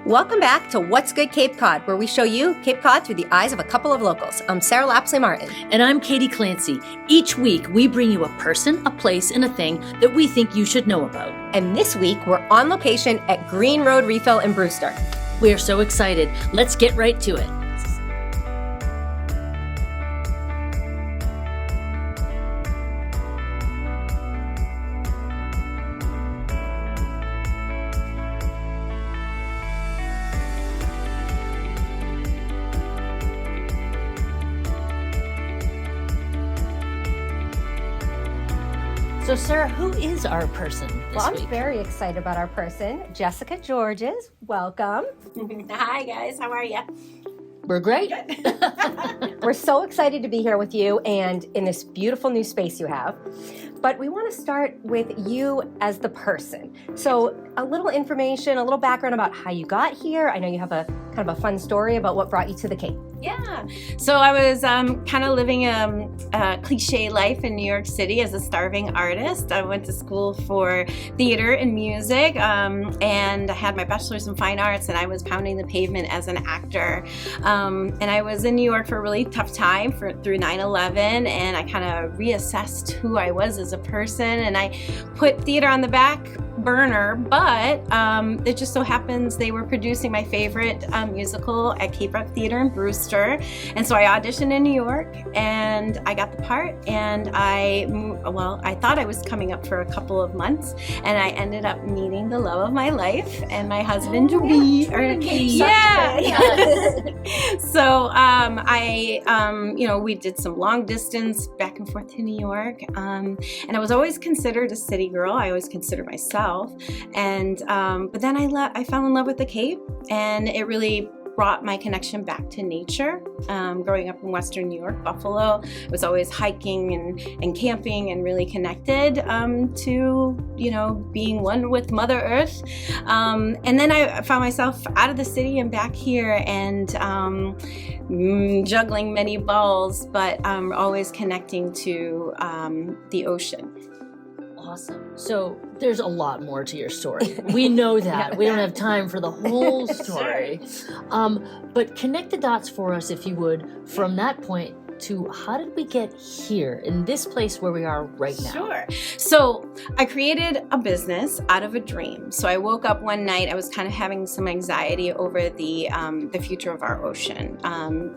Welcome back to What's Good Cape Cod, where we show you Cape Cod through the eyes of a couple of locals. I'm Sarah Lapsley Martin. And I'm Katie Clancy. Each week, we bring you a person, a place, and a thing that we think you should know about. And this week, we're on location at Green Road Refill in Brewster. We are so excited. Let's get right to it. So, Sarah, who is our person this week? I'm very excited about our person, Jessica Georges. Welcome. Hi, guys. How are you? We're great. We're so excited to be here with you and in this beautiful new space you have. But we want to start with you as the person. So a little information, a little background about how you got here. I know you have a kind of a fun story about what brought you to the Cape. Yeah. So I was kind of living a cliche life in New York City as a starving artist. I went to school for theater and music, and I had my bachelor's in fine arts, and I was pounding the pavement as an actor. And I was in New York for a really tough time through 9/11, and I kind of reassessed who I was as a person, and I put theater on the back burner, but it just so happens they were producing my favorite musical at Cape Cod Theater in Brewster, and so I auditioned in New York and I got the part, and I thought I was coming up for a couple of months, and I ended up meeting the love of my life and my husband to be. So we did some long distance back and forth to New York, and I was always considered a city girl. I always considered myself. And but then I fell in love with the Cape, and it really brought my connection back to nature. Growing up in Western New York, Buffalo, I was always hiking and camping and really connected to being one with Mother Earth. And then I found myself out of the city and back here and juggling many balls, but always connecting to the ocean. Awesome. So there's a lot more to your story. We know that. We don't have time for the whole story. Sure. But connect the dots for us, if you would, from that point to how did we get here in this place where we are right now? Sure. So I created a business out of a dream. So I woke up one night, I was kind of having some anxiety over the future of our ocean.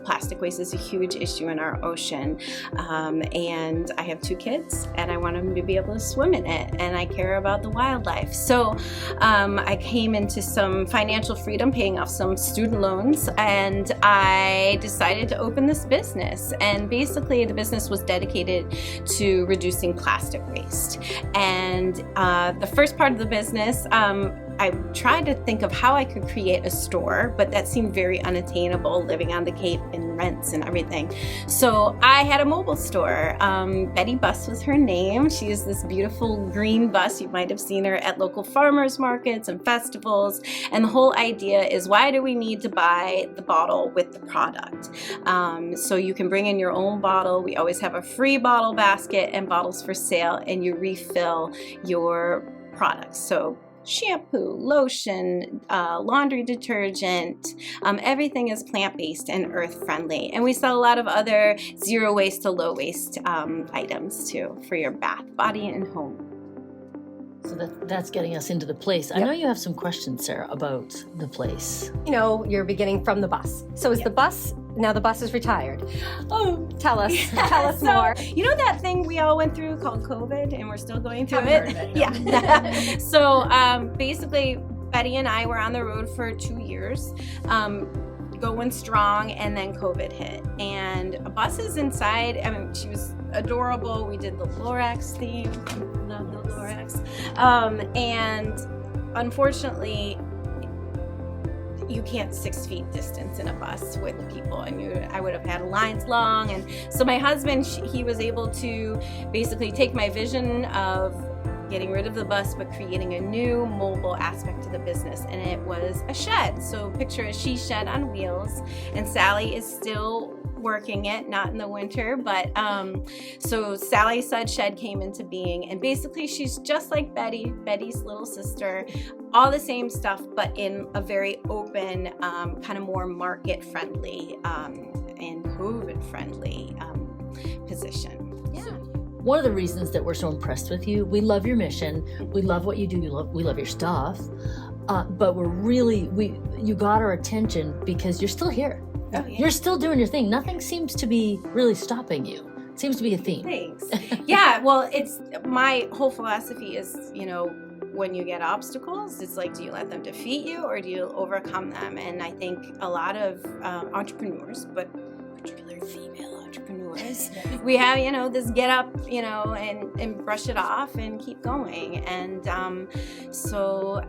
Plastic waste is a huge issue in our ocean. And I have 2 kids and I want them to be able to swim in it, and I care about the wildlife. So I came into some financial freedom, paying off some student loans, and I decided to open this business. And basically the business was dedicated to reducing plastic waste. And the first part of the business, I tried to think of how I could create a store, but that seemed very unattainable living on the Cape and rents and everything. So I had a mobile store. Betty Bus was her name. She is this beautiful green bus. You might have seen her at local farmers markets and festivals. And the whole idea is, why do we need to buy the bottle with the product? So you can bring in your own bottle. We always have a free bottle basket and bottles for sale, and you refill your products. So shampoo, lotion, laundry detergent, everything is plant-based and earth-friendly. And we sell a lot of other zero waste to low waste items too for your bath, body, and home. So that's getting us into the place. Yep. I know you have some questions, Sarah, about the place. You're beginning from the bus. So is the bus, now the bus is retired. Oh, tell us more. You know that thing we all went through called COVID, and we're still going through it? Yeah. So basically, Betty and I were on the road for 2 years. Going strong, and then COVID hit, and a bus is inside. I mean, she was adorable. We did the Lorax theme. Love the Lorax. And unfortunately, you can't 6 feet distance in a bus with people, and I would have had lines long. And so my husband, he was able to basically take my vision of getting rid of the bus, but creating a new mobile aspect to the business. And it was a shed. So picture a she shed on wheels. And Sally is still working it, not in the winter, but so Sally Sud Shed came into being, and basically she's just like Betty's little sister, all the same stuff, but in a very open, kind of more market friendly and COVID friendly position. Yeah. One of the reasons that we're so impressed with you, we love your mission, we love what you do, we love your stuff, but you got our attention because you're still here. Oh, yeah. You're still doing your thing. Nothing seems to be really stopping you. It seems to be a theme. Thanks. Yeah, well, it's my whole philosophy is, when you get obstacles, it's like, do you let them defeat you or do you overcome them? And I think a lot of entrepreneurs, but particularly female entrepreneurs, we have, this get up, and brush it off and keep going. And so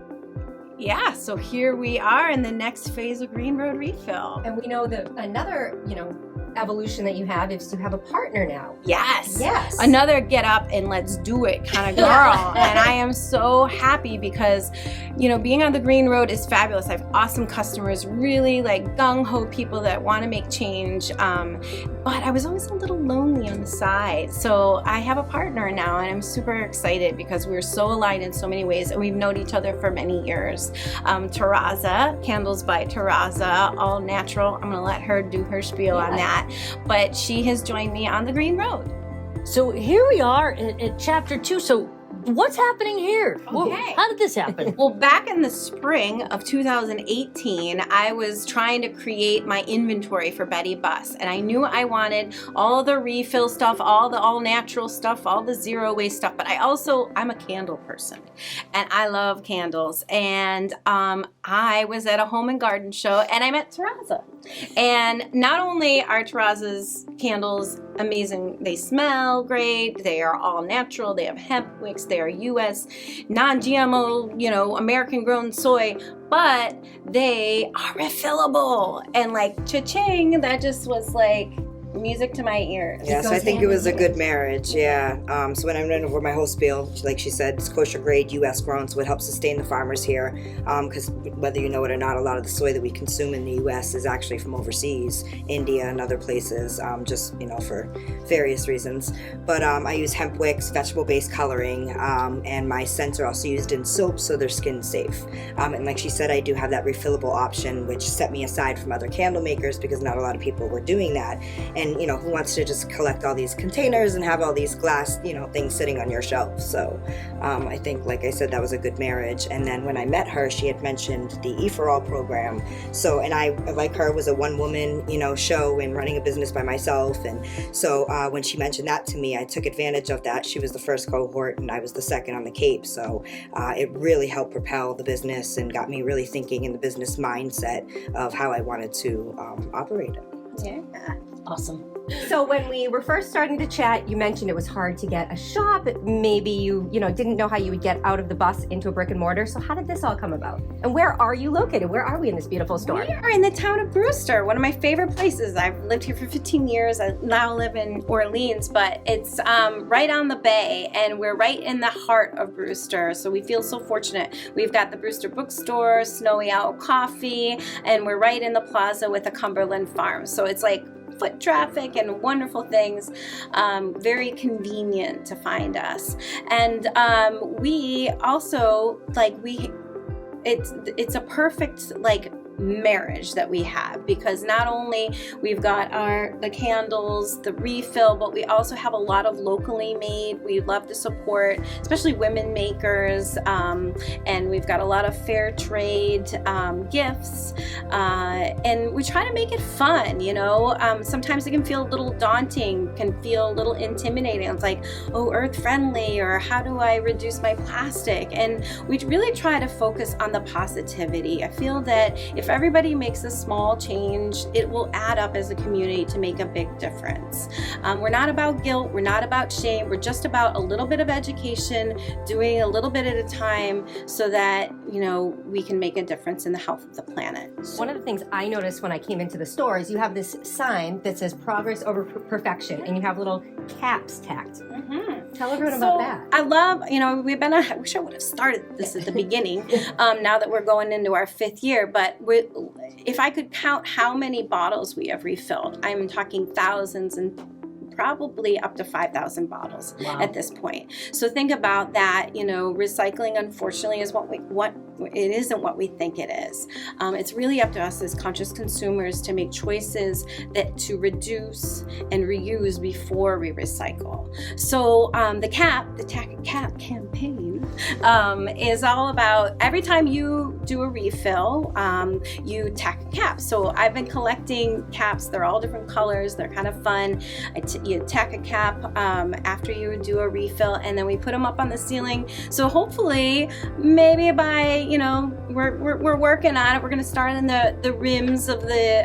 here we are in the next phase of Green Road Refill. And we know that another, evolution that you have is you have a partner now. Yes. Yes. Another get up and let's do it kind of girl. And I am so happy because, being on the Green Road is fabulous. I have awesome customers, really like gung-ho people that want to make change. But I was always a little lonely on the side. So I have a partner now and I'm super excited because we're so aligned in so many ways and we've known each other for many years. Tarazza, Candles by Tarazza, all natural. I'm going to let her do her spiel on that. But she has joined me on the Green Road. So here we are at chapter 2. So what's happening here? Okay. How did this happen? Well, back in the spring of 2018, I was trying to create my inventory for Betty Bus. And I knew I wanted all the refill stuff, all the all natural stuff, all the zero waste stuff. But I'm a candle person and I love candles. And I was at a home and garden show and I met Tarazza. And not only are Tarazza's candles amazing, they smell great, they are all natural, they have hemp wicks, they are U.S. non-GMO, American-grown soy, but they are refillable. And like, cha-ching, that just was like music to my ears. Yes, I think it was a good marriage. Yeah. So when I went over my whole spiel, like she said, it's kosher grade, U.S. grown, so it helps sustain the farmers here. Because whether you know it or not, a lot of the soy that we consume in the U.S. is actually from overseas, India and other places, for various reasons. But I use hemp wicks, vegetable-based coloring, and my scents are also used in soap, so they're skin safe. And like she said, I do have that refillable option, which set me aside from other candle makers because not a lot of people were doing that. And who wants to just collect all these containers and have all these glass, things sitting on your shelf. So I think, like I said, that was a good marriage. And then when I met her, she had mentioned the E for All program. So, and I, like her, was a one-woman, show and running a business by myself. And so when she mentioned that to me, I took advantage of that. She was the first cohort and I was the second on the Cape. So it really helped propel the business and got me really thinking in the business mindset of how I wanted to operate it. Yeah. Awesome. So when we were first starting to chat, you mentioned it was hard to get a shop. Maybe you didn't know how you would get out of the bus into a brick and mortar. So how did this all come about? And where are you located? Where are we in this beautiful store? We are in the town of Brewster, one of my favorite places. I've lived here for 15 years. I now live in Orleans, but it's right on the bay, and we're right in the heart of Brewster. So we feel so fortunate. We've got the Brewster Bookstore, Snowy Owl Coffee, and we're right in the plaza with the Cumberland Farm. So it's like foot traffic and wonderful things, very convenient to find us. And we also it's a perfect marriage that we have, because not only we've got the candles, the refill, but we also have a lot of locally made. We love to support especially women makers, and we've got a lot of fair trade gifts, and we try to make it fun. Sometimes it can feel a little daunting, can feel a little intimidating. It's like, oh, earth friendly, or how do I reduce my plastic? And we really try to focus on the positivity. I feel that if everybody makes a small change, it will add up as a community to make a big difference. We're not about guilt, we're not about shame, we're just about a little bit of education, doing a little bit at a time so that, we can make a difference in the health of the planet. One of the things I noticed when I came into the store is you have this sign that says progress over perfection, and you have little caps tacked. Mm-hmm. Tell everyone about that. I love, I wish I would have started this at the beginning, now that we're going into our 5th year, but if I could count how many bottles we have refilled, I'm talking thousands and probably up to 5,000 bottles at this point. So think about that. Recycling, unfortunately, is it isn't what we think it is. It's really up to us as conscious consumers to make choices to reduce and reuse before we recycle. So the Tack a Cap campaign is all about every time you do a refill, you tack a cap. So I've been collecting caps. They're all different colors. They're kind of fun. You tack a cap after you do a refill, and then we put them up on the ceiling. So hopefully, maybe by we're working on it. We're going to start in the rims of the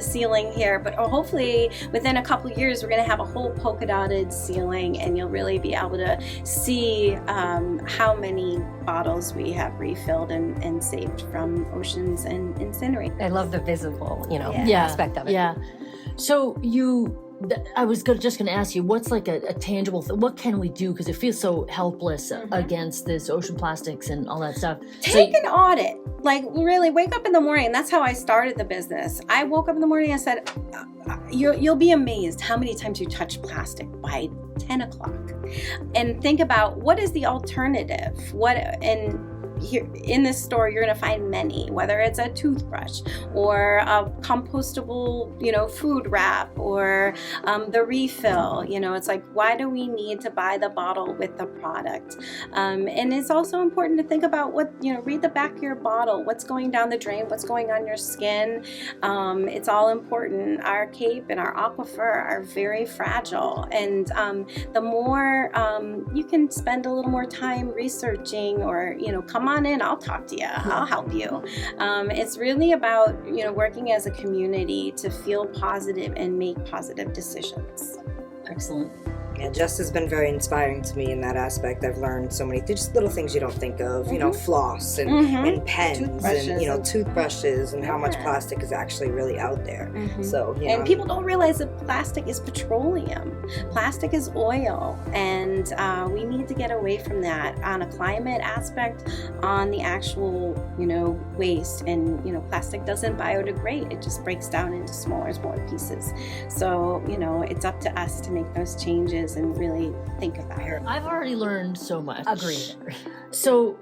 ceiling here, but hopefully within a couple years we're going to have a whole polka dotted ceiling, and you'll really be able to see how many bottles we have refilled and saved from oceans and incinerate. I love the visible, aspect of it. Yeah. So I was just going to ask you, what's like a tangible thing? What can we do? Because it feels so helpless against this ocean plastics and all that stuff. Take an audit. Like, really, wake up in the morning. That's how I started the business. I woke up in the morning and said, you'll be amazed how many times you touch plastic by 10 o'clock. And think about, what is the alternative? Here in this store, you're going to find many, whether it's a toothbrush or a compostable, food wrap, or the refill. It's like, why do we need to buy the bottle with the product? And it's also important to think about read the back of your bottle. What's going down the drain? What's going on your skin? It's all important. Our Cape and our aquifer are very fragile, and the more you can spend a little more time researching, or come on in, I'll talk to you, I'll help you. It's really about working as a community to feel positive and make positive decisions. Excellent. Yeah, Jess has been very inspiring to me in that aspect. I've learned so many just little things you don't think of, floss and pens and toothbrushes, and how much plastic is actually really out there. So, and people don't realize that plastic is petroleum. Plastic is oil, and we need to get away from that on a climate aspect, on the actual, waste. And, plastic doesn't biodegrade. It just breaks down into smaller pieces. So, it's up to us to make those changes and really think about it. I've already learned so much. Agreed. So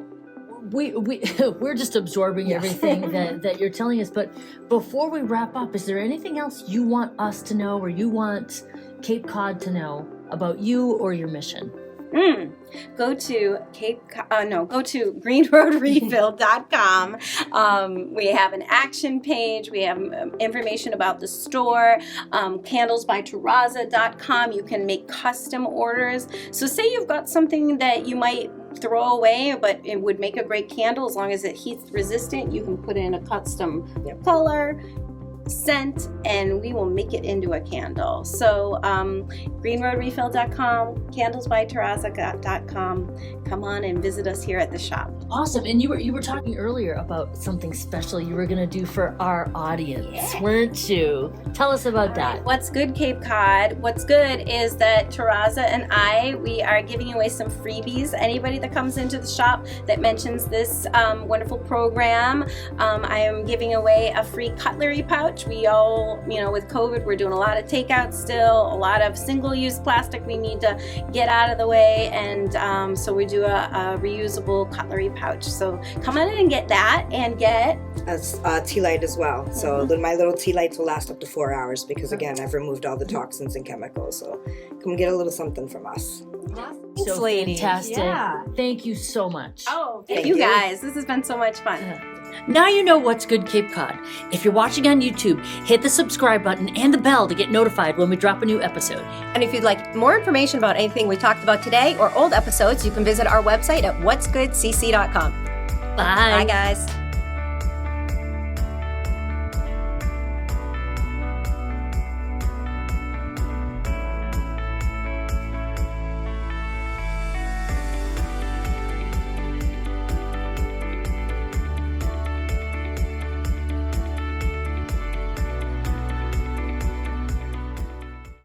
we're just absorbing everything that you're telling us. But before we wrap up, is there anything else you want us to know, or you want Cape Cod to know about you or your mission? Go to greenroadrefill.com. We have an action page. We have information about the store. Candlesbytarazza.com. You can make custom orders. So say you've got something that you might throw away, but it would make a great candle as long as it heat resistant. You can put in a custom color, scent, and we will make it into a candle. So greenroadrefill.com, candlesbytarazza.com. Come on and visit us here at the shop. Awesome. And you were talking earlier about something special you were going to do for our audience, weren't you? Tell us about that. What's good, Cape Cod? What's good is that Tarazza and we are giving away some freebies. Anybody that comes into the shop that mentions this wonderful program, I am giving away a free cutlery pouch. We all, with COVID, we're doing a lot of takeout still, a lot of single-use plastic we need to get out of the way, and so we do a reusable cutlery pouch. So come on in and get that, and get a tea light as well. So my little tea lights will last up to 4 hours, because again, I've removed all the toxins and chemicals. So come get a little something from us. Thanks, So ladies. fantastic. Yeah. Thank you so much. Oh, thank you guys. This has been so much fun. Now you know what's good, Cape Cod. If you're watching on YouTube, hit the subscribe button and the bell to get notified when we drop a new episode. And if you'd like more information about anything we talked about today or old episodes, you can visit our website at whatsgoodcc.com. Bye. Bye, guys.